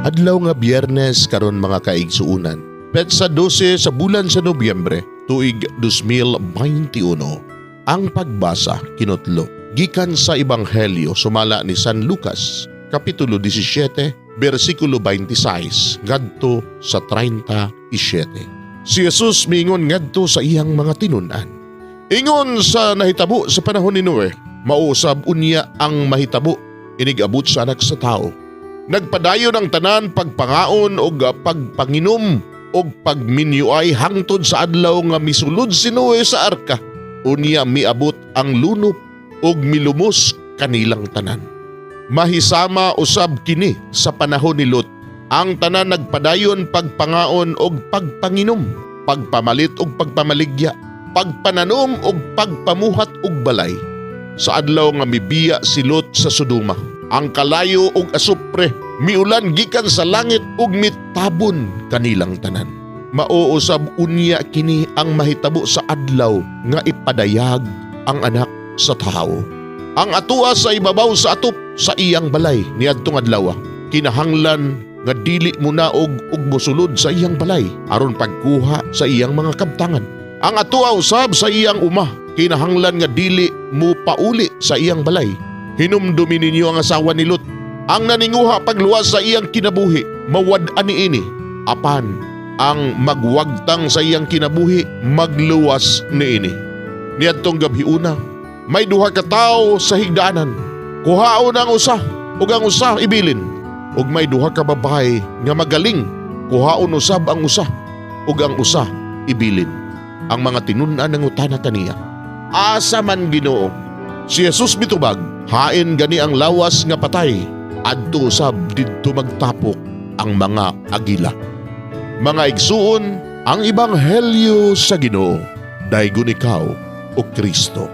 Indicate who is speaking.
Speaker 1: Adlaw nga Biyernes karon mga kaigsuunan. Petsa 12 sa bulan sa Nobyembre, tuig 2021. Ang pagbasa kinutlo gikan sa Ebanghelyo sumala ni San Lucas, kapitulo 17, bersikulo 26 ngadto sa 37. Si Jesus miingon ngadto sa iyang mga tinunan. Ingon sa nahitabo sa panahon ni Noe, mauusab unya ang mahitabo inigabot sa anak sa tao. Nagpadayon ang tanan pagpangaon o pagpanginom o pagminyuay hangtod sa adlaw nga misulod si Noe sa arka. Unya miabot ang lunop o milumos kanilang tanan. Mahisama usab kini sa panahon ni Lot. Ang tanan nagpadayon pagpangaon o pagpanginom, pagpamalit o pagpamaligya, pagpananom o pagpamuhat og balay. Sa adlaw nga mibiya si Lot sa Sodoma, ang kalayo og asupre miulan gikan sa langit ug mitabon kanilang tanan. Mauusab unya kini ang mahitabo sa adlaw nga ipadayag ang anak sa tao. Ang atua sa ibabaw sa atop sa iyang balay niadtong adlaw kinahanglan nga dili muna og mosulod sa iyang balay aron pagkuha sa iyang mga kabtangan. Ang atua usab sa iyang uma kinahanglan nga dili mo pauli sa iyang balay. Hinumdumi ninyo ang asawa ni Lot. Ang naninguha pagluwas sa iyang kinabuhi, mawad-an niini. Apan, ang magwagtang sa iyang kinabuhi, magluwas niini. Niadtong gabhiuna, may duha ka tawo sa higdaanan. Kuhaon ang usa, ug ang usa ibilin. Ug may duha ka babae nga magaling. Kuhaon usab ang usa, ug ang usa ibilin. Ang mga tinunan ng utana kaniya. Asa man Ginoo, si Jesus mitubag, hain gani ang lawas nga patay, adto usab didto magtapok ang mga agila. Mga igsuon, ang Ebanghelyo sa Ginoo, daygon ikaw o Kristo.